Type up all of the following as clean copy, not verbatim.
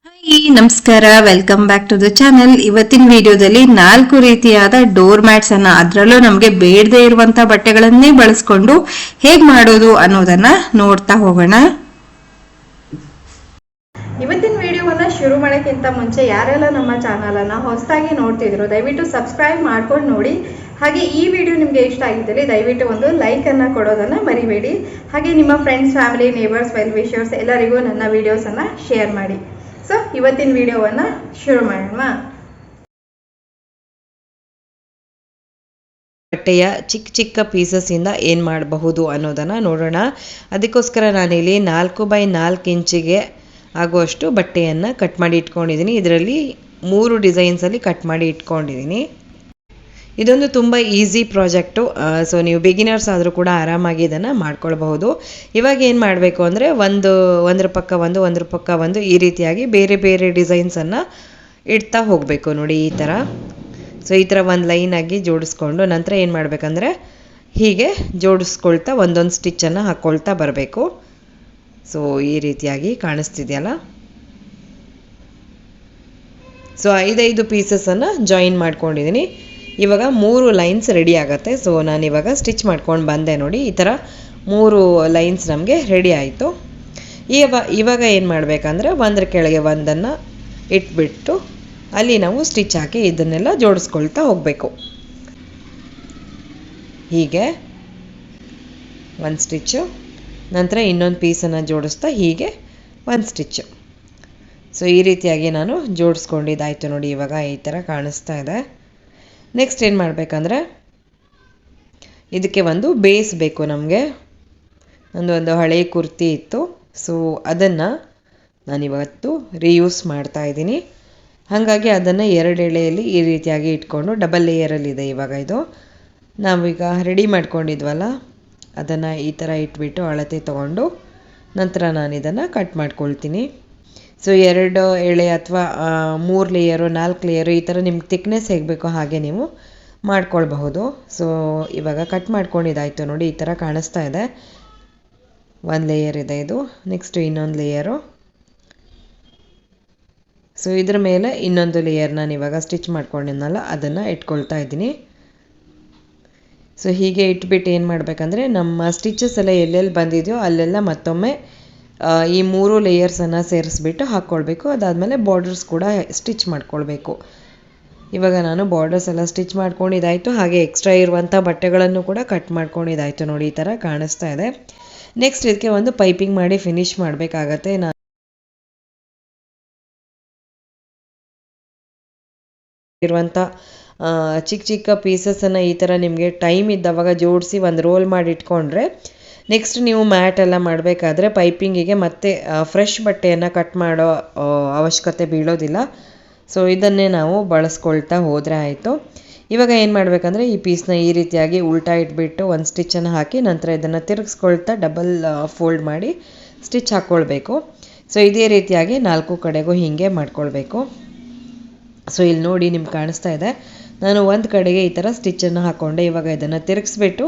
Hi ನಮಸ್ಕಾರ, welcome back to the channel. ಇವತ್ತಿನ ವಿಡಿಯೋದಲ್ಲಿ 4 ರೀತಿಯಾದ ಡೋರ್ ಮ್ಯಾಟ್ಸ್ ಅನ್ನ, ಅದರಲ್ಲೂ ನಮಗೆ ಬೇಡದೇ ಇರುವಂತ ಬಟ್ಟೆಗಳನ್ನೇ ಬಳಸ್ಕೊಂಡು ಹೇಗ್ ಮಾಡೋದು ಅನ್ನೋದನ್ನ ನೋಡ್ತಾ ಹೋಗೋಣ. ಇವತ್ತಿನ ವಿಡಿಯೋವನ್ನ ಶುರು ಮಾಡೋಕ್ಕಿಂತ ಮುಂಚೆ ಯಾರೆಲ್ಲ ನಮ್ಮ ಚಾನಲ್ ಅನ್ನ ಹೊಸದಾಗಿ ನೋಡ್ತಿದ್ರು ದಯವಿಟ್ಟು ಸಬ್ಸ್ಕ್ರೈಬ್ ಮಾಡ್ಕೊಂಡು ನೋಡಿ. ಹಾಗೆ ಈ ವಿಡಿಯೋ ನಿಮಗೆ ಇಷ್ಟ ಆಗಿದ್ದಲ್ಲಿ ದಯವಿಟ್ಟು ಒಂದು ಲೈಕ್ ಅನ್ನ ಕೊಡೋದನ್ನ ಮರಿಬೇಡಿ. ಹಾಗೆ ನಿಮ್ಮ friends, family, neighbours, well wishers ಎಲ್ಲರಿಗೂ ನನ್ನ ವಿಡಿಯೋಸ್ ಅನ್ನ ಶೇರ್ ಮಾಡಿ. ಸೊ ಇವತ್ತಿನ ವಿಡಿಯೋವನ್ನ ಶುರು ಮಾಡೋಣ. ಬಟ್ಟೆಯ ಚಿಕ್ಕ ಚಿಕ್ಕ ಪೀಸಸ್ ಇಂದ ಏನು ಮಾಡಬಹುದು ಅನ್ನೋದನ್ನು ನೋಡೋಣ. ಅದಕ್ಕೋಸ್ಕರ ನಾನಿಲ್ಲಿ 4x4 ಇಂಚಿಗೆ ಆಗುವಷ್ಟು ಬಟ್ಟೆಯನ್ನು ಕಟ್ ಮಾಡಿ ಇಟ್ಕೊಂಡಿದ್ದೀನಿ. ಇದರಲ್ಲಿ 3 ಡಿಸೈನ್ಸಲ್ಲಿ ಕಟ್ ಮಾಡಿ ಇಟ್ಕೊಂಡಿದ್ದೀನಿ. ಇದೊಂದು ತುಂಬ ಈಸಿ ಪ್ರಾಜೆಕ್ಟು. ಸೊ ನೀವು ಬಿಗಿನರ್ಸ್ ಆದರೂ ಕೂಡ ಆರಾಮಾಗಿ ಇದನ್ನು ಮಾಡ್ಕೊಳ್ಬಹುದು. ಇವಾಗ ಏನು ಮಾಡಬೇಕು ಅಂದರೆ ಒಂದ್ರ ಪಕ್ಕ ಒಂದು ಈ ರೀತಿಯಾಗಿ ಬೇರೆ ಬೇರೆ ಡಿಸೈನ್ಸನ್ನು ಇಡ್ತಾ ಹೋಗಬೇಕು. ನೋಡಿ ಈ ಥರ. ಸೊ ಈ ಥರ ಒಂದು ಲೈನಾಗಿ ಜೋಡಿಸ್ಕೊಂಡು ನಂತರ ಏನು ಮಾಡಬೇಕಂದ್ರೆ ಹೀಗೆ ಜೋಡಿಸ್ಕೊಳ್ತಾ ಒಂದೊಂದು ಸ್ಟಿಚ್ಚನ್ನು ಹಾಕ್ಕೊಳ್ತಾ ಬರಬೇಕು. ಸೊ ಈ ರೀತಿಯಾಗಿ ಕಾಣಿಸ್ತಿದೆಯಲ್ಲ. ಸೊ 5 ಪೀಸಸನ್ನು ಜಾಯಿನ್ ಮಾಡ್ಕೊಂಡಿದ್ದೀನಿ. ಇವಾಗ 3 ಲೈನ್ಸ್ ರೆಡಿ ಆಗುತ್ತೆ. ಸೊ ನಾನಿವಾಗ ಸ್ಟಿಚ್ ಮಾಡ್ಕೊಂಡು ಬಂದೆ. ನೋಡಿ ಈ ಥರ 3 ಲೈನ್ಸ್ ನಮಗೆ ರೆಡಿ ಆಯಿತು. ಇವಾಗ ಏನು ಮಾಡಬೇಕಂದ್ರೆ ಒಂದರ ಕೆಳಗೆ ಒಂದನ್ನು ಇಟ್ಬಿಟ್ಟು ಅಲ್ಲಿ ನಾವು ಸ್ಟಿಚ್ ಹಾಕಿ ಇದನ್ನೆಲ್ಲ ಜೋಡಿಸ್ಕೊಳ್ತಾ ಹೋಗಬೇಕು. ಹೀಗೆ ಒಂದು ಸ್ಟಿಚ್ಚು, ನಂತರ ಇನ್ನೊಂದು ಪೀಸನ್ನು ಜೋಡಿಸ್ತಾ ಹೀಗೆ ಒಂದು ಸ್ಟಿಚ್ಚು. ಸೊ ಈ ರೀತಿಯಾಗಿ ನಾನು ಜೋಡಿಸ್ಕೊಂಡಿದ್ದಾಯಿತು. ನೋಡಿ ಇವಾಗ ಈ ಥರ ಕಾಣಿಸ್ತಾ ಇದೆ. ನೆಕ್ಸ್ಟ್ ಏನು ಮಾಡಬೇಕಂದ್ರೆ ಇದಕ್ಕೆ ಒಂದು ಬೇಸ್ ಬೇಕು ನಮಗೆ. ಒಂದು ಹಳೆಯ ಕುರ್ತಿ ಇತ್ತು. ಸೊ ಅದನ್ನು ನಾನಿವತ್ತು ರೀಯೂಸ್ ಮಾಡ್ತಾ ಇದ್ದೀನಿ. ಹಾಗಾಗಿ ಅದನ್ನು 2 ಎಳೆಯಲ್ಲಿ ಈ ರೀತಿಯಾಗಿ ಇಟ್ಕೊಂಡು ಡಬಲ್ ಲೇಯರಲ್ಲಿದೆ ಇವಾಗ ಇದು. ನಾವೀಗ ರೆಡಿ ಮಾಡ್ಕೊಂಡಿದ್ವಲ್ಲ ಅದನ್ನು ಈ ಥರ ಇಟ್ಬಿಟ್ಟು ಅಳತೆ ತೊಗೊಂಡು ನಂತರ ನಾನು ಇದನ್ನು ಕಟ್ ಮಾಡ್ಕೊಳ್ತೀನಿ. ಸೊ 2 ಎಳೆ ಅಥವಾ 3 ಲೇಯರು 4 ಲೇಯರು ಈ ಥರ ನಿಮ್ಗೆ ಥಿಕ್ನೆಸ್ ಹೇಗೆ ಬೇಕೋ ಹಾಗೆ ನೀವು ಮಾಡ್ಕೊಳ್ಬಹುದು. ಸೊ ಇವಾಗ ಕಟ್ ಮಾಡ್ಕೊಂಡಿದ್ದಾಯಿತು. ನೋಡಿ ಈ ಥರ ಕಾಣಿಸ್ತಾ ಇದೆ. 1 ಲೇಯರ್ ಇದೆ ಇದು. ನೆಕ್ಸ್ಟ್ ಇನ್ನೊಂದು ಲೇಯರು. ಸೊ ಇದ್ರ ಮೇಲೆ ಇನ್ನೊಂದು ಲೇಯರ್ ನಾನು ಇವಾಗ ಸ್ಟಿಚ್ ಮಾಡ್ಕೊಂಡಿದ್ನಲ್ಲ ಅದನ್ನು ಇಟ್ಕೊಳ್ತಾ ಇದ್ದೀನಿ. ಸೊ ಹೀಗೆ ಇಟ್ಬಿಟ್ಟು ಏನು ಮಾಡಬೇಕಂದ್ರೆ ನಮ್ಮ ಸ್ಟಿಚಸ್ ಎಲ್ಲ ಎಲ್ಲೆಲ್ಲಿ ಬಂದಿದೆಯೋ ಅಲ್ಲೆಲ್ಲ ಮತ್ತೊಮ್ಮೆ ಈ 3 ಲೇಯರ್ಸನ್ನು ಸೇರಿಸ್ಬಿಟ್ಟು ಹಾಕ್ಕೊಳ್ಬೇಕು. ಅದಾದಮೇಲೆ ಬಾರ್ಡರ್ಸ್ ಕೂಡ ಸ್ಟಿಚ್ ಮಾಡ್ಕೊಳ್ಬೇಕು. ಇವಾಗ ನಾನು ಬಾರ್ಡರ್ಸ್ ಎಲ್ಲ ಸ್ಟಿಚ್ ಮಾಡ್ಕೊಂಡಿದ್ದಾಯಿತು. ಹಾಗೆ ಎಕ್ಸ್ಟ್ರಾ ಇರುವಂಥ ಬಟ್ಟೆಗಳನ್ನು ಕೂಡ ಕಟ್ ಮಾಡ್ಕೊಂಡಿದ್ದಾಯಿತು. ನೋಡಿ ಈ ಥರ ಕಾಣಿಸ್ತಾ ಇದೆ. ನೆಕ್ಸ್ಟ್ ಇದಕ್ಕೆ ಒಂದು ಪೈಪಿಂಗ್ ಮಾಡಿ ಫಿನಿಶ್ ಮಾಡಬೇಕಾಗತ್ತೆ. ನಾನು ಇರುವಂಥ ಚಿಕ್ಕ ಚಿಕ್ಕ ಪೀಸಸನ್ನು ಈ ಥರ ನಿಮಗೆ ಟೈಮ್ ಇದ್ದವಾಗ ಜೋಡಿಸಿ ಒಂದು ರೋಲ್ ಮಾಡಿ ಇಟ್ಕೊಂಡ್ರೆ ನೆಕ್ಸ್ಟ್ ನೀವು ಮ್ಯಾಟ್ ಎಲ್ಲ ಮಾಡಬೇಕಾದ್ರೆ ಪೈಪಿಂಗಿಗೆ ಮತ್ತೆ ಫ್ರೆಶ್ ಬಟ್ಟೆಯನ್ನು ಕಟ್ ಮಾಡೋ ಅವಶ್ಯಕತೆ ಬೀಳೋದಿಲ್ಲ. ಸೊ ಇದನ್ನೇ ನಾವು ಬಳಸ್ಕೊಳ್ತಾ ಹೋದರೆ ಆಯಿತು. ಇವಾಗ ಏನು ಮಾಡಬೇಕಂದ್ರೆ ಈ ಪೀಸ್ನ ಈ ರೀತಿಯಾಗಿ ಉಲ್ಟಾ ಇಟ್ಬಿಟ್ಟು ಒಂದು ಸ್ಟಿಚ್ಚನ್ನು ಹಾಕಿ ನಂತರ ಇದನ್ನು ತಿರುಗಿಸ್ಕೊಳ್ತಾ ಡಬಲ್ ಫೋಲ್ಡ್ ಮಾಡಿ ಸ್ಟಿಚ್ ಹಾಕ್ಕೊಳ್ಬೇಕು. ಸೊ ಇದೇ ರೀತಿಯಾಗಿ 4 ಕಡೆಗೂ ಹೀಗೆ ಮಾಡ್ಕೊಳ್ಬೇಕು. ಸೊ ಇಲ್ಲಿ ನೋಡಿ ನಿಮ್ಗೆ ಕಾಣಿಸ್ತಾ ಇದೆ. ನಾನು ಒಂದು ಕಡೆಗೆ ಈ ಥರ ಸ್ಟಿಚ್ಚನ್ನು ಹಾಕ್ಕೊಂಡೆ. ಇವಾಗ ಇದನ್ನು ತಿರುಗಿಸ್ಬಿಟ್ಟು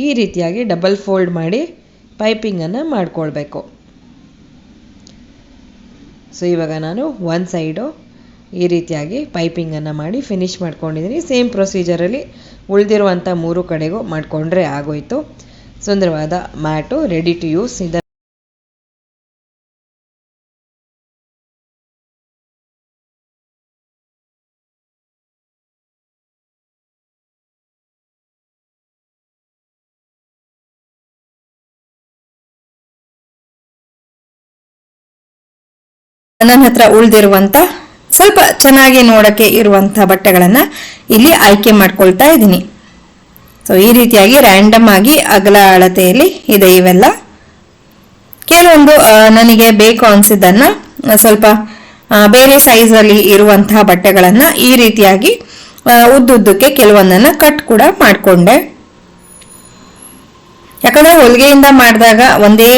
ಈ ರೀತಿಯಾಗಿ ಡಬಲ್ ಫೋಲ್ಡ್ ಮಾಡಿ ಪೈಪಿಂಗನ್ನು ಮಾಡ್ಕೊಳ್ಬೇಕು. ಸೊ ಇವಾಗ ನಾನು ಒಂದು ಸೈಡು ಈ ರೀತಿಯಾಗಿ ಪೈಪಿಂಗನ್ನು ಮಾಡಿ ಫಿನಿಶ್ ಮಾಡ್ಕೊಂಡಿದ್ದೀನಿ. ಸೇಮ್ ಪ್ರೊಸೀಜರಲ್ಲಿ ಉಳಿದಿರುವಂಥ 3 ಕಡೆಗೂ ಮಾಡಿಕೊಂಡ್ರೆ ಆಗೋಯಿತು. ಸುಂದರವಾದ ಮ್ಯಾಟು ರೆಡಿ ಟು ಯೂಸ್. ನನ್ನ ಹತ್ರ ಉಳಿದಿರುವಂತ ಸ್ವಲ್ಪ ಚೆನ್ನಾಗಿ ನೋಡಕ್ಕೆ ಇರುವಂತ ಬಟ್ಟೆಗಳನ್ನ ಇಲ್ಲಿ ಆಯ್ಕೆ ಮಾಡ್ಕೊಳ್ತಾ ಇದ್ದೀನಿ. ಸೊ ಈ ರೀತಿಯಾಗಿ ರ್ಯಾಂಡಮ್ ಆಗಿ ಅಗಲ ಅಳತೆಯಲ್ಲಿ ಇದೆ ಇವೆಲ್ಲ. ಕೆಲವೊಂದು ನನಗೆ ಬೇಕು ಅನ್ಸಿದ್ದನ್ನ ಸ್ವಲ್ಪ ಬೇರೆ ಸೈಜ್ ಅಲ್ಲಿ ಇರುವಂತಹ ಬಟ್ಟೆಗಳನ್ನ ಈ ರೀತಿಯಾಗಿ ಉದ್ದುದ್ದಕ್ಕೆ ಕೆಲವೊಂದನ್ನ ಕಟ್ ಕೂಡ ಮಾಡ್ಕೊಂಡೆ. ಯಾಕಂದ್ರೆ ಹೊಲಿಗೆಯಿಂದ ಮಾಡಿದಾಗ ಒಂದೇ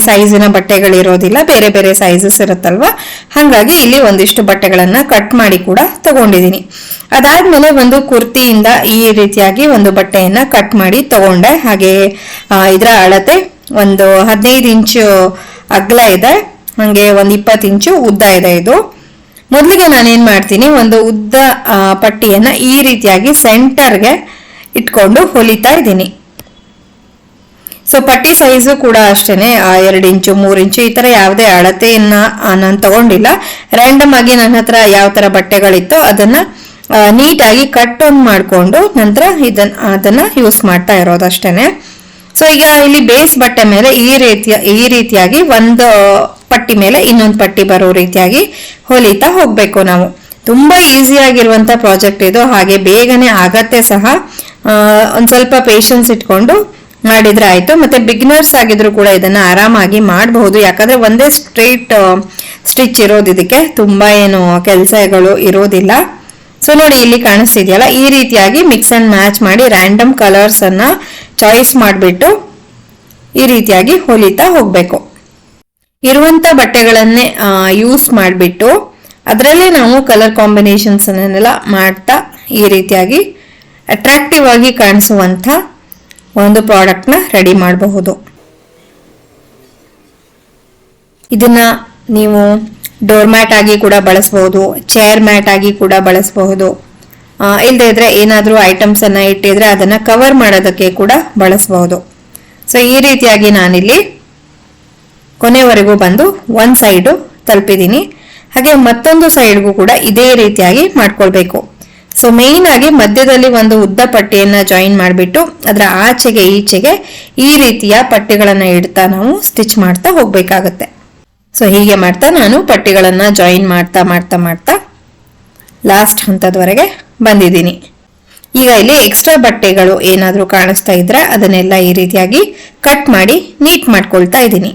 ಸೈಜಿನ ಬಟ್ಟೆಗಳಿರೋದಿಲ್ಲ, ಬೇರೆ ಬೇರೆ ಸೈಜಸ್ ಇರುತ್ತಲ್ವಾ. ಹಾಗಾಗಿ ಇಲ್ಲಿ ಒಂದಿಷ್ಟು ಬಟ್ಟೆಗಳನ್ನ ಕಟ್ ಮಾಡಿ ಕೂಡ ತಗೊಂಡಿದ್ದೀನಿ. ಅದಾದ್ಮೇಲೆ ಒಂದು ಕುರ್ತಿಯಿಂದ ಈ ರೀತಿಯಾಗಿ ಒಂದು ಬಟ್ಟೆಯನ್ನ ಕಟ್ ಮಾಡಿ ತಗೊಂಡೆ. ಹಾಗೆ ಇದರ ಅಳತೆ ಒಂದು 15 ಇಂಚು ಅಗಲ ಇದೆ. ಹಾಗೆ ಒಂದು 20 ಇಂಚು ಉದ್ದ ಇದೆ ಇದು. ಮೊದಲಿಗೆ ನಾನೇನು ಮಾಡ್ತೀನಿ, ಒಂದು ಉದ್ದ ಪಟ್ಟಿಯನ್ನು ಈ ರೀತಿಯಾಗಿ ಸೆಂಟರ್ಗೆ ಇಟ್ಕೊಂಡು ಹೊಲಿತಾ ಇದ್ದೀನಿ. ಸೊ ಪಟ್ಟಿ ಸೈಜು ಕೂಡ ಅಷ್ಟೇನೆ 2 ಇಂಚು 3 ಇಂಚು ಈ ಥರ ಯಾವುದೇ ಅಳತೆಯನ್ನ ನಾನು ತಗೊಂಡಿಲ್ಲ. ರ್ಯಾಂಡಮ್ ಆಗಿ ನನ್ನ ಹತ್ರ ಯಾವ ಥರ ಬಟ್ಟೆಗಳಿತ್ತು ಅದನ್ನು ನೀಟಾಗಿ ಕಟ್ ಆನ್ ಮಾಡಿಕೊಂಡು ನಂತರ ಅದನ್ನ ಯೂಸ್ ಮಾಡ್ತಾ ಇರೋದಷ್ಟೇನೆ. ಸೊ ಈಗ ಇಲ್ಲಿ ಬೇಸ್ ಬಟ್ಟೆ ಮೇಲೆ ಈ ರೀತಿಯಾಗಿ ಒಂದು ಪಟ್ಟಿ ಮೇಲೆ ಇನ್ನೊಂದು ಪಟ್ಟಿ ಬರೋ ರೀತಿಯಾಗಿ ಹೊಲಿತಾ ಹೋಗ್ಬೇಕು ನಾವು. ತುಂಬಾ ಈಸಿ ಆಗಿರುವಂತ ಪ್ರಾಜೆಕ್ಟ್ ಇದು, ಹಾಗೆ ಬೇಗನೆ ಆಗತ್ತೆ ಸಹ. ಒಂದ್ ಸ್ವಲ್ಪ ಪೇಷನ್ಸ್ ಇಟ್ಕೊಂಡು ಮಾಡಿದ್ರೆ ಆಯ್ತು. ಮತ್ತೆ ಬಿಗಿನರ್ಸ್ ಆಗಿದ್ರು ಕೂಡ ಇದನ್ನ ಆರಾಮಾಗಿ ಮಾಡಬಹುದು, ಯಾಕಂದ್ರೆ ಒಂದೇ ಸ್ಟ್ರೈಟ್ ಸ್ಟಿಚ್ ಇರೋದು, ಇದಕ್ಕೆ ತುಂಬಾ ಏನು ಕೆಲಸಗಳು ಇರೋದಿಲ್ಲ. ಸೊ ನೋಡಿ ಇಲ್ಲಿ ಕಾಣಿಸ್ತಿದೆಯಲ್ಲ, ಈ ರೀತಿಯಾಗಿ ಮಿಕ್ಸ್ ಅಂಡ್ ಮ್ಯಾಚ್ ಮಾಡಿ ರ್ಯಾಂಡಮ್ ಕಲರ್ಸ್ ಅನ್ನ ಚಾಯ್ಸ್ ಮಾಡಿಬಿಟ್ಟು ಈ ರೀತಿಯಾಗಿ ಹೊಲಿತಾ ಹೋಗ್ಬೇಕು. ಇರುವಂತ ಬಟ್ಟೆಗಳನ್ನೇ ಯೂಸ್ ಮಾಡಿಬಿಟ್ಟು ಅದರಲ್ಲೇ ನಾವು ಕಲರ್ ಕಾಂಬಿನೇಷನ್ಸ್ ಅನ್ನೆಲ್ಲ ಮಾಡ್ತಾ ಈ ರೀತಿಯಾಗಿ ಅಟ್ರಾಕ್ಟಿವ್ ಆಗಿ ಕಾಣಿಸುವಂತ ಒಂದು ಪ್ರಾಡಕ್ಟ್ ನ ರೆಡಿ ಮಾಡಬಹುದು. ಇದನ್ನ ನೀವು ಡೋರ್ ಮ್ಯಾಟ್ ಆಗಿ ಕೂಡ ಬಳಸಬಹುದು, ಚೇರ್ ಮ್ಯಾಟ್ ಆಗಿ ಕೂಡ ಬಳಸಬಹುದು. ಇಲ್ಲದೆ ಇದ್ರೆ ಏನಾದರೂ ಐಟಮ್ಸ್ ಅನ್ನ ಇಟ್ಟಿದ್ರೆ ಅದನ್ನ ಕವರ್ ಮಾಡೋದಕ್ಕೆ ಕೂಡ ಬಳಸಬಹುದು. ಸೊ ಈ ರೀತಿಯಾಗಿ ನಾನಿಲ್ಲಿ ಕೊನೆವರೆಗೂ ಬಂದು ಒಂದು ಸೈಡು ತಲುಪಿದ್ದೀನಿ. ಹಾಗೆ ಮತ್ತೊಂದು ಸೈಡ್ಗೂ ಕೂಡ ಇದೇ ರೀತಿಯಾಗಿ ಮಾಡ್ಕೊಳ್ಬೇಕು. ಸೊ ಮೇನ್ ಆಗಿ ಮಧ್ಯದಲ್ಲಿ ಒಂದು ಉದ್ದ ಪಟ್ಟಿಯನ್ನ ಜಾಯಿನ್ ಮಾಡಿಬಿಟ್ಟು ಅದರ ಆಚೆಗೆ ಈಚೆಗೆ ಈ ರೀತಿಯ ಪಟ್ಟಿಗಳನ್ನ ಇಡ್ತಾ ನಾವು ಸ್ಟಿಚ್ ಮಾಡ್ತಾ ಹೋಗ್ಬೇಕಾಗತ್ತೆ. ಸೊ ಹೀಗೆ ಮಾಡ್ತಾ ನಾನು ಪಟ್ಟಿಗಳನ್ನ ಜಾಯಿನ್ ಮಾಡ್ತಾ ಮಾಡ್ತಾ ಮಾಡ್ತಾ ಲಾಸ್ಟ್ ಹಂತದವರೆಗೆ ಬಂದಿದ್ದೀನಿ. ಈಗ ಇಲ್ಲಿ ಎಕ್ಸ್ಟ್ರಾ ಬಟ್ಟೆಗಳು ಏನಾದರೂ ಕಾಣಿಸ್ತಾ ಇದ್ರೆ ಅದನ್ನೆಲ್ಲ ಈ ರೀತಿಯಾಗಿ ಕಟ್ ಮಾಡಿ ನೀಟ್ ಮಾಡ್ಕೊಳ್ತಾ ಇದ್ದೀನಿ.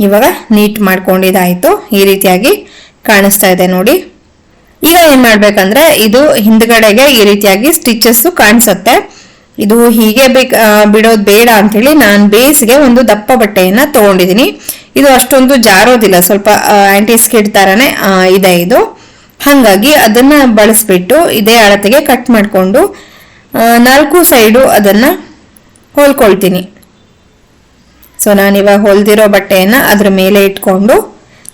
ಇವಾಗ ನೀಟ್ ಮಾಡ್ಕೊಂಡಿದ್ದಾಯ್ತು, ಈ ರೀತಿಯಾಗಿ ಕಾಣಿಸ್ತಾ ಇದೆ ನೋಡಿ. ಈಗ ಏನ್ ಮಾಡ್ಬೇಕಂದ್ರೆ ಇದು ಹಿಂದ್ಗಡೆಗೆ ಈ ರೀತಿಯಾಗಿ ಸ್ಟಿಚಸ್ ಕಾಣಿಸುತ್ತೆ. ಇದು ಹೀಗೆ ಬಿಡೋದು ಬೇಡ ಅಂತೇಳಿ ನಾನು ಬೇಸ್ಗೆ ಒಂದು ದಪ್ಪ ಬಟ್ಟೆಯನ್ನ ತಗೊಂಡಿದ್ದೀನಿ. ಇದು ಅಷ್ಟೊಂದು ಜಾರೋದಿಲ್ಲ, ಸ್ವಲ್ಪ ಆಂಟಿ ಸ್ಕಿಡ್ ತರನೇ ಇದೆ ಇದು. ಹಾಗಾಗಿ ಅದನ್ನ ಬಳಸ್ಬಿಟ್ಟು ಇದೇ ಅಳತೆಗೆ ಕಟ್ ಮಾಡಿಕೊಂಡು 4 ಸೈಡು ಅದನ್ನ ಹೊಲ್ಕೊಳ್ತೀನಿ. ಸೊ ನಾನಿವಾಗ ಹೊಲ್ದಿರೋ ಬಟ್ಟೆಯನ್ನ ಅದ್ರ ಮೇಲೆ ಇಟ್ಕೊಂಡು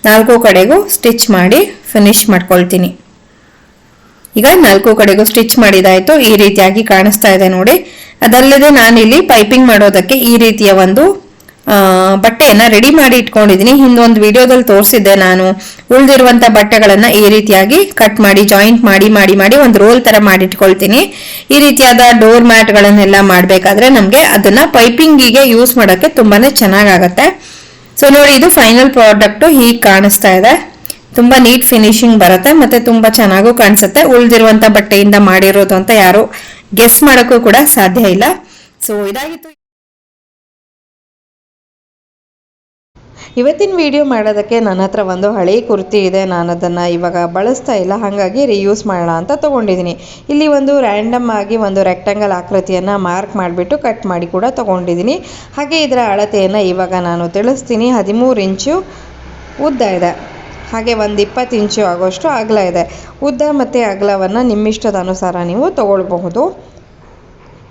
4 ಕಡೆಗೂ ಸ್ಟಿಚ್ ಮಾಡಿ ಫಿನಿಶ್ ಮಾಡ್ಕೊಳ್ತೀನಿ. ಈಗ 4 ಕಡೆಗೂ ಸ್ಟಿಚ್ ಮಾಡಿದಾಯ್ತು, ಈ ರೀತಿಯಾಗಿ ಕಾಣಿಸ್ತಾ ಇದೆ ನೋಡಿ. ಅದಲ್ಲದೆ ನಾನಿಲ್ಲಿ ಪೈಪಿಂಗ್ ಮಾಡೋದಕ್ಕೆ ಈ ರೀತಿಯ ಒಂದು ಬಟ್ಟೆಯನ್ನ ರೆಡಿ ಮಾಡಿ ಇಟ್ಕೊಂಡಿದ್ದೀನಿ. ಹಿಂದೊಂದು ವಿಡಿಯೋದಲ್ಲಿ ತೋರಿಸಿದ್ದೆ ನಾನು. ಉಳಿದಿರುವಂತ ಬಟ್ಟೆಗಳನ್ನ ಈ ರೀತಿಯಾಗಿ ಕಟ್ ಮಾಡಿ ಜಾಯಿಂಟ್ ಮಾಡಿ ಮಾಡಿ ಮಾಡಿ ಒಂದು ರೋಲ್ ತರ ಮಾಡಿ ಇಟ್ಕೊಳ್ತೀನಿ. ಈ ರೀತಿಯಾದ ಡೋರ್ ಮ್ಯಾಟ್ ಗಳನ್ನೆಲ್ಲ ಮಾಡ್ಬೇಕಾದ್ರೆ ನಮ್ಗೆ ಅದನ್ನ ಪೈಪಿಂಗಿಗೆ ಯೂಸ್ ಮಾಡೋಕ್ಕೆ ತುಂಬಾನೇ ಚೆನ್ನಾಗಾಗತ್ತೆ. ಸೊ ನೋಡಿ, ಇದು ಫೈನಲ್ ಪ್ರಾಡಕ್ಟ್ ಹೀಗೆ ಕಾಣಿಸ್ತಾ ಇದೆ. ತುಂಬಾ ನೀಟ್ ಫಿನಿಶಿಂಗ್ ಬರುತ್ತೆ, ಮತ್ತೆ ತುಂಬಾ ಚೆನ್ನಾಗೂ ಕಾಣಿಸುತ್ತೆ. ಉಳಿದಿರುವಂತ ಬಟ್ಟೆಯಿಂದ ಮಾಡಿರೋದು ಅಂತ ಯಾರು ಗೆಸ್ ಮಾಡೋಕ್ಕೂ ಕೂಡ ಸಾಧ್ಯ ಇಲ್ಲ. ಸೊ ಇದಾಗಿತ್ತು ಇವತ್ತಿನ ವಿಡಿಯೋ ಮಾಡೋದಕ್ಕೆ. ನನ್ನ ಹತ್ರ ಒಂದು ಹಳೆ ಕುರ್ತಿ ಇದೆ, ನಾನು ಅದನ್ನು ಇವಾಗ ಬಳಸ್ತಾ ಇಲ್ಲ, ಹಾಗಾಗಿ ರಿಯೂಸ್ ಮಾಡೋಣ ಅಂತ ತೊಗೊಂಡಿದ್ದೀನಿ. ಇಲ್ಲಿ ಒಂದು ರ್ಯಾಂಡಮ್ ಆಗಿ ಒಂದು ರೆಕ್ಟಾಂಗಲ್ ಆಕೃತಿಯನ್ನು ಮಾರ್ಕ್ ಮಾಡಿಬಿಟ್ಟು ಕಟ್ ಮಾಡಿ ಕೂಡ ತೊಗೊಂಡಿದ್ದೀನಿ. ಹಾಗೆ ಇದರ ಅಳತೆಯನ್ನು ಇವಾಗ ನಾನು ತಿಳಿಸ್ತೀನಿ. 13 ಇಂಚು ಉದ್ದ ಇದೆ, ಹಾಗೆ ಒಂದು 20 ಇಂಚು ಆಗೋಷ್ಟು ಅಗಲ ಇದೆ. ಉದ್ದ ಮತ್ತು ಅಗಲವನ್ನು ನಿಮ್ಮಿಷ್ಟದ ಅನುಸಾರ ನೀವು ತೊಗೊಳ್ಬಹುದು.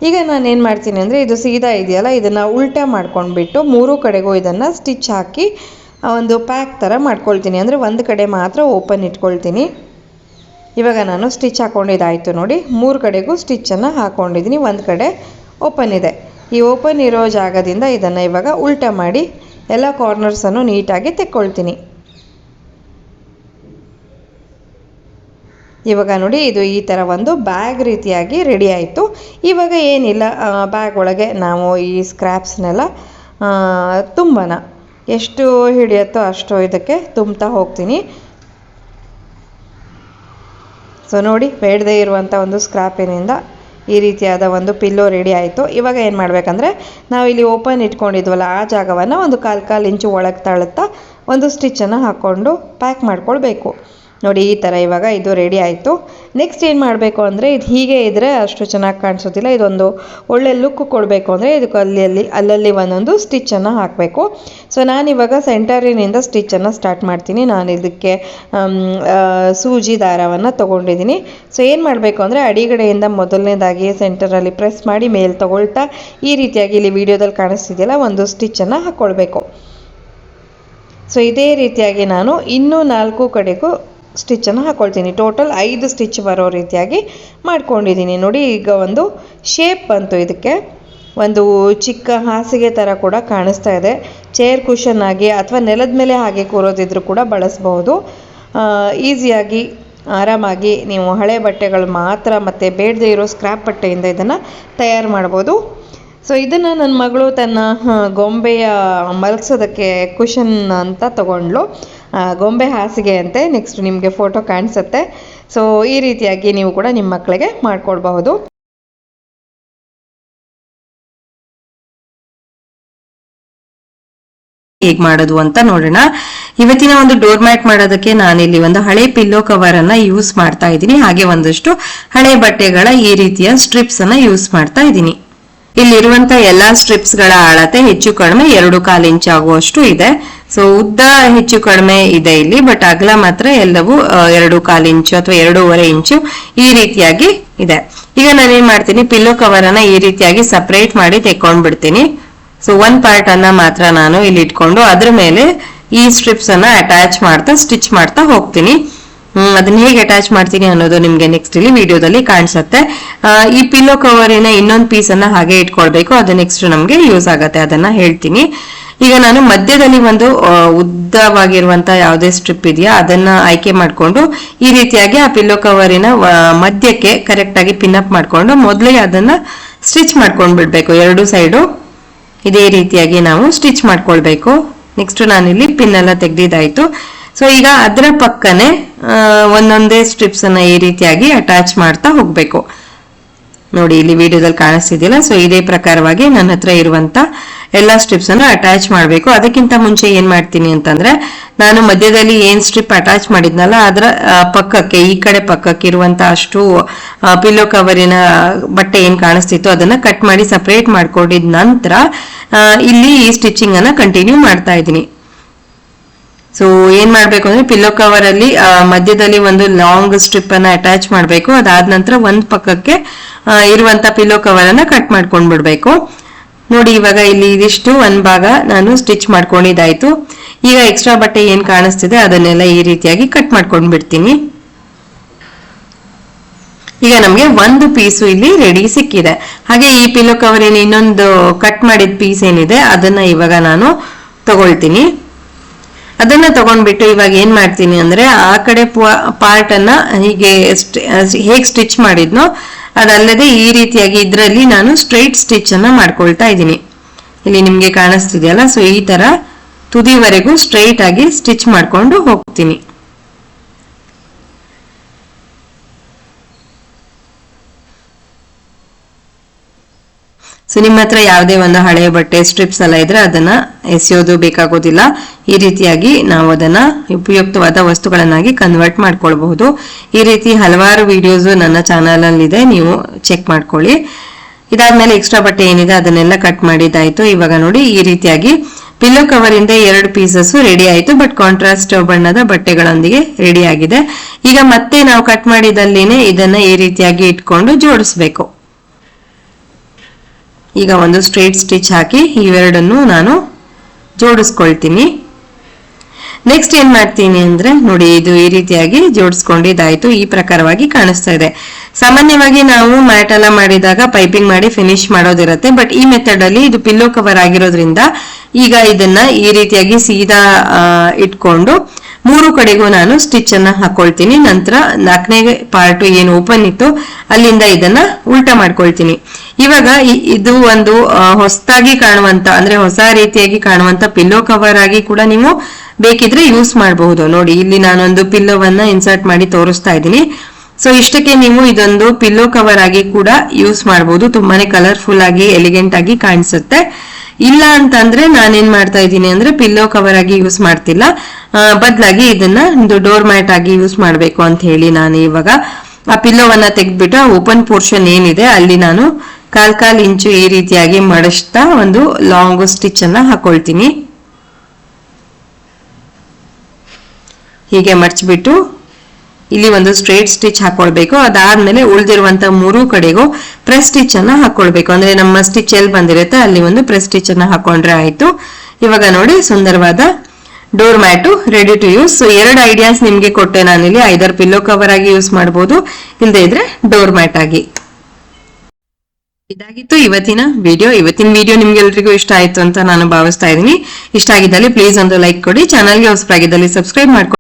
ಈಗ ನಾನೇನು ಮಾಡ್ತೀನಿ ಅಂದರೆ, ಇದು ಸೀದಾ ಇದೆಯಲ್ಲ, ಇದನ್ನು ಉಲ್ಟಾ ಮಾಡ್ಕೊಂಡ್ಬಿಟ್ಟು 3 ಕಡೆಗೂ ಇದನ್ನು ಸ್ಟಿಚ್ ಹಾಕಿ ಒಂದು ಪ್ಯಾಕ್ ಥರ ಮಾಡ್ಕೊಳ್ತೀನಿ. ಅಂದರೆ ಒಂದು ಕಡೆ ಮಾತ್ರ ಓಪನ್ ಇಟ್ಕೊಳ್ತೀನಿ. ಇವಾಗ ನಾನು ಸ್ಟಿಚ್ ಹಾಕ್ಕೊಂಡಿದ್ದಾಯಿತು ನೋಡಿ. 3 ಕಡೆಗೂ ಸ್ಟಿಚ್ಚನ್ನು ಹಾಕ್ಕೊಂಡಿದ್ದೀನಿ, ಒಂದು ಕಡೆ ಓಪನ್ ಇದೆ. ಈ ಓಪನ್ ಇರೋ ಜಾಗದಿಂದ ಇದನ್ನು ಇವಾಗ ಉಲ್ಟಾ ಮಾಡಿ ಎಲ್ಲ ಕಾರ್ನರ್ಸನ್ನು ನೀಟಾಗಿ ತೆಕ್ಕೊಳ್ತೀನಿ. ಇವಾಗ ನೋಡಿ, ಇದು ಈ ಥರ ಒಂದು ಬ್ಯಾಗ್ ರೀತಿಯಾಗಿ ರೆಡಿ ಆಯಿತು. ಇವಾಗ ಏನಿಲ್ಲ, ಬ್ಯಾಗ್ ಒಳಗೆ ನಾವು ಈ ಸ್ಕ್ರ್ಯಾಪ್ಸ್ನೆಲ್ಲ ತುಂಬನ ಎಷ್ಟು ಹಿಡಿಯುತ್ತೋ ಅಷ್ಟು ಇದಕ್ಕೆ ತುಂಬ್ತಾ ಹೋಗ್ತೀನಿ. ಸೊ ನೋಡಿ, ಬೇಡದೇ ಇರುವಂಥ ಒಂದು ಸ್ಕ್ರಾಪಿನಿಂದ ಈ ರೀತಿಯಾದ ಒಂದು ಪಿಲ್ಲೋ ರೆಡಿ ಆಯಿತು. ಇವಾಗ ಏನು ಮಾಡಬೇಕಂದ್ರೆ, ನಾವಿಲ್ಲಿ ಓಪನ್ ಇಟ್ಕೊಂಡಿದ್ವಲ್ಲ ಆ ಜಾಗವನ್ನು ಒಂದು 1/4 ಇಂಚು ಒಳಗೆ ತಳ್ಳುತ್ತಾ ಒಂದು ಸ್ಟಿಚ್ಚನ್ನು ಹಾಕ್ಕೊಂಡು ಪ್ಯಾಕ್ ಮಾಡ್ಕೊಳ್ಬೇಕು. ನೋಡಿ ಈ ಥರ ಇವಾಗ ಇದು ರೆಡಿ ಆಯಿತು. ನೆಕ್ಸ್ಟ್ ಏನು ಮಾಡಬೇಕು ಅಂದರೆ ಇದು ಹೀಗೆ ಇದ್ದರೆ ಅಷ್ಟು ಚೆನ್ನಾಗಿ ಕಾಣಿಸೋದಿಲ್ಲ. ಇದೊಂದು ಒಳ್ಳೆ ಲುಕ್ ಕೊಡಬೇಕು ಅಂದರೆ ಇದಕ್ಕೆ ಅಲ್ಲಲ್ಲಿ ಒಂದೊಂದು ಸ್ಟಿಚ್ಚನ್ನು ಹಾಕಬೇಕು. ಸೊ ನಾನಿವಾಗ ಸೆಂಟರಿನಿಂದ ಸ್ಟಿಚ್ಚನ್ನು ಸ್ಟಾರ್ಟ್ ಮಾಡ್ತೀನಿ. ನಾನು ಇದಕ್ಕೆ ಸೂಜಿ ದಾರವನ್ನು ತೊಗೊಂಡಿದ್ದೀನಿ. ಸೊ ಏನು ಮಾಡಬೇಕು ಅಂದರೆ ಅಡಿಗಡೆಯಿಂದ ಮೊದಲನೇದಾಗಿ ಸೆಂಟರಲ್ಲಿ ಪ್ರೆಸ್ ಮಾಡಿ ಮೇಲೆ ತೊಗೊಳ್ತಾ ಈ ರೀತಿಯಾಗಿ ಇಲ್ಲಿ ವಿಡಿಯೋದಲ್ಲಿ ಕಾಣಿಸ್ತಿದೆಯಲ್ಲ ಒಂದು ಸ್ಟಿಚ್ಚನ್ನು ಹಾಕ್ಕೊಳ್ಬೇಕು. ಸೊ ಇದೇ ರೀತಿಯಾಗಿ ನಾನು ಇನ್ನೂ 4 ಕಡೆಗೂ ಸ್ಟಿಚ್ಚನ್ನು ಹಾಕ್ಕೊಳ್ತೀನಿ. ಟೋಟಲ್ 5 ಸ್ಟಿಚ್ ಬರೋ ರೀತಿಯಾಗಿ ಮಾಡ್ಕೊಂಡಿದ್ದೀನಿ. ನೋಡಿ ಈಗ ಒಂದು ಶೇಪ್ ಬಂತು. ಇದಕ್ಕೆ ಒಂದು ಚಿಕ್ಕ ಹಾಸಿಗೆ ಥರ ಕೂಡ ಕಾಣಿಸ್ತಾ ಇದೆ. ಚೇರ್ ಕುಷನ್ ಆಗಿ ಅಥವಾ ನೆಲದ ಮೇಲೆ ಹಾಗೆ ಕೂರೋದಿದ್ರು ಕೂಡ ಬಳಸಬಹುದು. ಈಸಿಯಾಗಿ ಆರಾಮಾಗಿ ನೀವು ಹಳೆ ಬಟ್ಟೆಗಳು ಮಾತ್ರ ಮತ್ತು ಬೇಡದೇ ಇರೋ ಸ್ಕ್ರ್ಯಾಪ್ ಬಟ್ಟೆಯಿಂದ ಇದನ್ನು ತಯಾರು ಮಾಡ್ಬೋದು. ಸೊ ಇದನ್ನು ನನ್ನ ಮಗಳು ತನ್ನ ಗೊಂಬೆಯ ಮಲಗಿಸೋದಕ್ಕೆ ಕುಷನ್ ಅಂತ ತಗೊಂಡ್ಲು. ಗೊಂಬೆ ಹಾಸಿಗೆ ಅಂತೆ. ನೆಕ್ಸ್ಟ್ ನಿಮಗೆ ಫೋಟೋ ಕಾಣಿಸುತ್ತೆ. ಸೊ ಈ ರೀತಿಯಾಗಿ ನೀವು ಕೂಡ ನಿಮ್ಮ ಮಕ್ಕಳಿಗೆ ಮಾಡಿಕೊಡ್ಬಹುದು. ಹೇಗೆ ಮಾಡೋದು ಅಂತ ನೋಡೋಣ. ಇವತ್ತಿನ ಒಂದು ಡೋರ್ ಮ್ಯಾಟ್ ಮಾಡೋದಕ್ಕೆ ನಾನಿಲ್ಲಿ ಒಂದು ಹಳೆ ಪಿಲ್ಲೋ ಕವರ್ ಅನ್ನ ಯೂಸ್ ಮಾಡ್ತಾ ಇದ್ದೀನಿ. ಹಾಗೆ ಒಂದಷ್ಟು ಹಳೆ ಬಟ್ಟೆಗಳ ಈ ರೀತಿಯ ಸ್ಟ್ರಿಪ್ಸ್ ಅನ್ನ ಯೂಸ್ ಮಾಡ್ತಾ ಇದ್ದೀನಿ. ಇಲ್ಲಿರುವಂತ ಎಲ್ಲಾ ಸ್ಟ್ರಿಪ್ಸ್ ಗಳ ಅಳತೆ ಹೆಚ್ಚು ಕಡಿಮೆ 2.25 ಇಂಚ್ ಆಗುವಷ್ಟು ಇದೆ. ಸೊ ಉದ್ದ ಹೆಚ್ಚು ಕಡಿಮೆ ಇದೆ ಇಲ್ಲಿ, ಬಟ್ ಅಗಲ ಮಾತ್ರ ಎಲ್ಲವೂ 2.25 ಇಂಚು ಅಥವಾ 2.5 ಇಂಚು ಈ ರೀತಿಯಾಗಿ ಇದೆ. ಈಗ ನಾನೇನ್ ಮಾಡ್ತೀನಿ, ಪಿಲ್ಲೋ ಕವರ್ ಅನ್ನ ಈ ರೀತಿಯಾಗಿ ಸಪರೇಟ್ ಮಾಡಿ ತೆಕ್ಕೊಂಡ್ಬಿಡ್ತೀನಿ. ಸೊ ಒಂದ್ ಪಾರ್ಟ್ ಅನ್ನ ಮಾತ್ರ ನಾನು ಇಲ್ಲಿ ಇಟ್ಕೊಂಡು ಅದ್ರ ಮೇಲೆ ಈ ಸ್ಟ್ರಿಪ್ಸ್ ಅನ್ನ ಅಟ್ಯಾಚ್ ಮಾಡ್ತಾ ಸ್ಟಿಚ್ ಮಾಡ್ತಾ ಹೋಗ್ತೀನಿ. ಅದನ್ನ ಹೇಗೆ ಅಟ್ಯಾಚ್ ಮಾಡ್ತೀನಿ ಅನ್ನೋದು ನಿಮ್ಗೆ ನೆಕ್ಸ್ಟ್ ಇಲ್ಲಿ ವಿಡಿಯೋದಲ್ಲಿ ಕಾಣಿಸುತ್ತೆ. ಈ ಪಿಲ್ಲೋ ಕವರಿನ ಇನ್ನೊಂದು ಪೀಸ್ ಅನ್ನ ಹಾಗೆ ಇಟ್ಕೊಳ್ಬೇಕು. ಅದು ನೆಕ್ಸ್ಟ್ ನಮ್ಗೆ ಯೂಸ್ ಆಗತ್ತೆ, ಅದನ್ನ ಹೇಳ್ತೀನಿ. ಈಗ ನಾನು ಮಧ್ಯದಲ್ಲಿ ಒಂದು ಉದ್ದವಾಗಿರುವಂತ ಯಾವುದೇ ಸ್ಟ್ರಿಪ್ ಇದೆಯಾ ಅದನ್ನ ಆಯ್ಕೆ ಮಾಡ್ಕೊಂಡು ಈ ರೀತಿಯಾಗಿ ಆ ಪಿಲ್ಲೋ ಕವರಿನ ಮಧ್ಯಕ್ಕೆ ಕರೆಕ್ಟ್ ಆಗಿ ಪಿನ್ ಅಪ್ ಮಾಡ್ಕೊಂಡು ಮೊದಲಿಗೆ ಅದನ್ನ ಸ್ಟಿಚ್ ಮಾಡ್ಕೊಂಡ್ ಬಿಡ್ಬೇಕು. 2 ಸೈಡು ಇದೇ ರೀತಿಯಾಗಿ ನಾವು ಸ್ಟಿಚ್ ಮಾಡ್ಕೊಳ್ಬೇಕು. ನೆಕ್ಸ್ಟ್ ನಾನಿಲ್ಲಿ ಪಿನ್ ಎಲ್ಲ ತೆಗ್ದಿದ್ದಾಯ್ತು. ಸೊ ಈಗ ಅದರ ಪಕ್ಕನೆ ಒಂದೊಂದೇ ಸ್ಟ್ರಿಪ್ಸ್ ಅನ್ನ ಈ ರೀತಿಯಾಗಿ ಅಟ್ಯಾಚ್ ಮಾಡ್ತಾ ಹೋಗ್ಬೇಕು. ನೋಡಿ ಇಲ್ಲಿ ವಿಡಿಯೋದಲ್ಲಿ ಕಾಣಿಸ್ತಿದ್ದಿಲ್ಲ. ಸೊ ಇದೇ ಪ್ರಕಾರವಾಗಿ ನನ್ನ ಹತ್ರ ಇರುವಂತ ಎಲ್ಲಾ ಸ್ಟ್ರಿಪ್ಸ್ ಅನ್ನ ಅಟ್ಯಾಚ್ ಮಾಡ್ಬೇಕು. ಅದಕ್ಕಿಂತ ಮುಂಚೆ ಏನ್ ಮಾಡ್ತೀನಿ ಅಂತಂದ್ರೆ, ನಾನು ಮಧ್ಯದಲ್ಲಿ ಏನ್ ಸ್ಟ್ರಿಪ್ ಅಟ್ಯಾಚ್ ಮಾಡಿದ್ನಲ್ಲ ಅದರ ಪಕ್ಕಕ್ಕೆ ಈ ಕಡೆ ಪಕ್ಕಕ್ಕೆ ಇರುವಂತ ಅಷ್ಟು ಪಿಲ್ಲೋ ಕವರಿನ ಬಟ್ಟೆ ಏನ್ ಕಾಣಿಸ್ತಿತ್ತು ಅದನ್ನ ಕಟ್ ಮಾಡಿ ಸಪರೇಟ್ ಮಾಡ್ಕೊಂಡಿದ ನಂತರ ಇಲ್ಲಿ ಈ ಸ್ಟಿಚಿಂಗ್ ಅನ್ನ ಕಂಟಿನ್ಯೂ ಮಾಡ್ತಾ ಇದ್ದೀನಿ. ಸೊ ಏನ್ ಮಾಡ್ಬೇಕು ಅಂದ್ರೆ ಪಿಲ್ಲೋ ಕವರ್ ಅಲ್ಲಿ ಮಧ್ಯದಲ್ಲಿ ಒಂದು ಲಾಂಗ್ ಸ್ಟ್ರಿಪ್ ಅನ್ನ ಅಟ್ಯಾಚ್ ಮಾಡ್ಬೇಕು. ಅದಾದ ನಂತರ ಒಂದ್ ಪಕ್ಕಕ್ಕೆ ಇರುವಂತ ಪಿಲ್ಲೋ ಕವರ್ ಅನ್ನ ಕಟ್ ಮಾಡ್ಕೊಂಡ್ ಬಿಡ್ಬೇಕು. ನೋಡಿ ಇವಾಗ ಇಲ್ಲಿ ಇದಿಷ್ಟು ಒಂದ್ ಭಾಗ ನಾನು ಸ್ಟಿಚ್ ಮಾಡ್ಕೊಂಡಿದ್ದಾಯ್ತು. ಈಗ ಎಕ್ಸ್ಟ್ರಾ ಬಟ್ಟೆ ಏನ್ ಕಾಣಿಸ್ತಿದೆ ಅದನ್ನೆಲ್ಲ ಈ ರೀತಿಯಾಗಿ ಕಟ್ ಮಾಡ್ಕೊಂಡ್ ಬಿಡ್ತೀನಿ. ಈಗ ನಮ್ಗೆ ಒಂದು ಪೀಸು ಇಲ್ಲಿ ರೆಡಿ ಸಿಕ್ಕಿದೆ. ಹಾಗೆ ಈ ಪಿಲ್ಲೋ ಕವರ್ ಏನ್ ಇನ್ನೊಂದು ಕಟ್ ಮಾಡಿದ ಪೀಸ್ ಏನಿದೆ ಅದನ್ನ ಇವಾಗ ನಾನು ತಗೊಳ್ತೀನಿ. ಅದನ್ನ ತಗೊಂಡ್ಬಿಟ್ಟು ಇವಾಗ ಏನ್ ಮಾಡ್ತೀನಿ ಅಂದ್ರೆ ಆ ಕಡೆ ಪಾರ್ಟ್ ಅನ್ನ ಹೀಗೆ ಹೇಗ್ ಸ್ಟಿಚ್ ಮಾಡಿದ್ನೋ ಅದಲ್ಲದೆ ಈ ರೀತಿಯಾಗಿ ಇದ್ರಲ್ಲಿ ನಾನು ಸ್ಟ್ರೈಟ್ ಸ್ಟಿಚ್ ಅನ್ನ ಮಾಡ್ಕೊಳ್ತಾ ಇದ್ದೀನಿ. ಇಲ್ಲಿ ನಿಮ್ಗೆ ಕಾಣಿಸ್ತಿದೆಯಲ್ಲ. ಸೊ ಈ ತರ ತುದಿವರೆಗೂ ಸ್ಟ್ರೈಟ್ ಆಗಿ ಸ್ಟಿಚ್ ಮಾಡ್ಕೊಂಡು ಹೋಗ್ತೀನಿ. ಸೊ ನಿಮ್ಮ ಹತ್ರ ಯಾವುದೇ ಒಂದು ಹಳೆಯ ಬಟ್ಟೆ ಸ್ಟ್ರಿಪ್ಸ್ ಎಲ್ಲ ಇದ್ರೆ ಅದನ್ನ ಎಸೆಯೋದು ಬೇಕಾಗೋದಿಲ್ಲ. ಈ ರೀತಿಯಾಗಿ ನಾವು ಅದನ್ನ ಉಪಯುಕ್ತವಾದ ವಸ್ತುಗಳನ್ನಾಗಿ ಕನ್ವರ್ಟ್ ಮಾಡ್ಕೊಳ್ಬಹುದು. ಈ ರೀತಿ ಹಲವಾರು ವಿಡಿಯೋಸ್ ನನ್ನ ಚಾನಲ್ ಅಲ್ಲಿ ಇದೆ, ನೀವು ಚೆಕ್ ಮಾಡ್ಕೊಳ್ಳಿ. ಇದಾದ್ಮೇಲೆ ಎಕ್ಸ್ಟ್ರಾ ಬಟ್ಟೆ ಏನಿದೆ ಅದನ್ನೆಲ್ಲ ಕಟ್ ಮಾಡಿದ್ದಾಯ್ತು. ಇವಾಗ ನೋಡಿ ಈ ರೀತಿಯಾಗಿ ಪಿಲ್ಲೋ ಕವರ್ ಇಂದ 2 ಪೀಸಸ್ ರೆಡಿ ಆಯ್ತು. ಬಟ್ ಕಾಂಟ್ರಾಸ್ಟ್ ಬಣ್ಣದ ಬಟ್ಟೆಗಳೊಂದಿಗೆ ರೆಡಿ ಆಗಿದೆ. ಈಗ ಮತ್ತೆ ನಾವು ಕಟ್ ಮಾಡಿದಲ್ಲಿನೇ ಇದನ್ನ ಈ ರೀತಿಯಾಗಿ ಇಟ್ಕೊಂಡು ಜೋಡಿಸ್ಬೇಕು. ಈಗ ಒಂದು ಸ್ಟ್ರೈಟ್ ಸ್ಟಿಚ್ ಹಾಕಿ ಇವೆರಡನ್ನು ನಾನು ಜೋಡಿಸ್ಕೊಳ್ತೀನಿ. ನೆಕ್ಸ್ಟ್ ಏನ್ ಮಾಡ್ತೀನಿ ಅಂದ್ರೆ ನೋಡಿ ಇದು ಈ ರೀತಿಯಾಗಿ ಜೋಡಿಸ್ಕೊಂಡಿದ್ದಾಯ್ತು. ಈ ಪ್ರಕಾರವಾಗಿ ಕಾಣಿಸ್ತಾ ಇದೆ. ಸಾಮಾನ್ಯವಾಗಿ ನಾವು ಮ್ಯಾಟ್ ಎಲ್ಲ ಮಾಡಿದಾಗ ಪೈಪಿಂಗ್ ಮಾಡಿ ಫಿನಿಶ್ ಮಾಡೋದಿರತ್ತೆ. ಬಟ್ ಈ ಮೆಥಡ್ ಅಲ್ಲಿ ಇದು ಪಿಲ್ಲೋ ಕವರ್ ಆಗಿರೋದ್ರಿಂದ ಈಗ ಇದನ್ನ ಈ ರೀತಿಯಾಗಿ ಸೀದಾ ಇಟ್ಕೊಂಡು 3 ಕಡೆಗೂ ನಾನು ಸ್ಟಿಚ್ ಅನ್ನ ಹಾಕೊಳ್ತೀನಿ. ನಂತರ 4ನೇ ಪಾರ್ಟ್ ಏನು ಓಪನ್ ಇತ್ತು ಅಲ್ಲಿಂದ ಇದನ್ನ ಉಲ್ಟಾ ಮಾಡ್ಕೊಳ್ತೀನಿ. ಇವಾಗ ಇದು ಒಂದು ಹೊಸದಾಗಿ ಕಾಣುವಂತ ಅಂದ್ರೆ ಹೊಸ ರೀತಿಯಾಗಿ ಕಾಣುವಂತ ಪಿಲ್ಲೋ ಕವರ್ ಆಗಿ ಕೂಡ ನೀವು ಬೇಕಿದ್ರೆ ಯೂಸ್ ಮಾಡಬಹುದು. ನೋಡಿ ಇಲ್ಲಿ ನಾನೊಂದು ಪಿಲ್ಲೋವನ್ನ ಇನ್ಸರ್ಟ್ ಮಾಡಿ ತೋರಿಸ್ತಾ ಇದ್ದೀನಿ. ಸೊ ಇಷ್ಟಕ್ಕೆ ನೀವು ಇದೊಂದು ಪಿಲ್ಲೋ ಕವರ್ ಆಗಿ ಕೂಡ ಯೂಸ್ ಮಾಡಬಹುದು. ತುಂಬಾನೇ ಕಲರ್ಫುಲ್ ಆಗಿ ಎಲಿಗೆಂಟ್ ಆಗಿ ಕಾಣಿಸುತ್ತೆ. ಇಲ್ಲ ಅಂತಂದ್ರೆ ನಾನೇನ್ ಮಾಡ್ತಾ ಇದ್ದೀನಿ ಅಂದ್ರೆ ಪಿಲ್ಲೋ ಕವರ್ ಆಗಿ ಯೂಸ್ ಮಾಡ್ತಿಲ್ಲ, ಬದಲಾಗಿ ಇದನ್ನ ಒಂದು ಡೋರ್ ಮ್ಯಾಟ್ ಆಗಿ ಯೂಸ್ ಮಾಡ್ಬೇಕು ಅಂತ ಹೇಳಿ ನಾನು ಇವಾಗ ಆ ಪಿಲ್ಲೋವನ್ನ ತೆಗೆದ್ಬಿಟ್ಟು ಓಪನ್ ಪೋರ್ಷನ್ ಏನಿದೆ ಅಲ್ಲಿ ನಾನು 1/4 ಇಂಚು ಈ ರೀತಿಯಾಗಿ ಮಡಚ್ತಾ ಒಂದು ಲಾಂಗ್ ಸ್ಟಿಚ್ ಅನ್ನ ಹಾಕೊಳ್ತೀನಿ. ಹೀಗೆ ಮಡಚ್ಬಿಟ್ಟು ಇಲ್ಲಿ ಒಂದು ಸ್ಟ್ರೇಟ್ ಸ್ಟಿಚ್ ಹಾಕೊಳ್ಬೇಕು. ಅದಾದ್ಮೇಲೆ ಉಳಿದಿರುವಂತ 3 ಕಡೆಗೂ ಪ್ರೆಸ್ ಸ್ಟಿಚ್ ಅನ್ನ ಹಾಕೊಳ್ಬೇಕು. ಅಂದ್ರೆ ನಮ್ಮ ಸ್ಟಿಚ್ ಎಲ್ಲಿ ಬಂದಿರುತ್ತೆ ಅಲ್ಲಿ ಒಂದು ಪ್ರೆಸ್ ಸ್ಟಿಚ್ ಅನ್ನ ಹಾಕೊಂಡ್ರೆ ಆಯ್ತು. ಇವಾಗ ನೋಡಿ ಸುಂದರವಾದ door mat ready to use. So 2 ideas ನಿಮ್ಗೆ ಕೊಟ್ಟೆ ನಾನಿಲ್ಲಿ. ಐದರ್ ಪಿಲ್ಲೋ ಕವರ್ ಆಗಿ ಯೂಸ್ ಮಾಡಬಹುದು, ಇಲ್ಲದೆ ಇದ್ರೆ ಡೋರ್ ಮ್ಯಾಟ್ ಆಗಿ. ಇದಾಗಿತ್ತು ಇವತ್ತಿನ ವಿಡಿಯೋ ನಿಮ್ಗೆಲ್ರಿಗೂ ಇಷ್ಟ ಆಯ್ತು ಅಂತ ನಾನು ಭಾವಿಸ್ತಾ ಇದ್ದೀನಿ. ಇಷ್ಟ ಆಗಿದ್ದಲ್ಲಿ ಪ್ಲೀಸ್ ಒಂದು ಲೈಕ್ ಕೊಡಿ, ಚಾನಲ್ಗೆ ಹೊಸಬರಾಗಿದ್ದಲ್ಲಿ ಸಬ್ಸ್ಕ್ರೈಬ್ ಮಾಡ್ಕೊಂಡು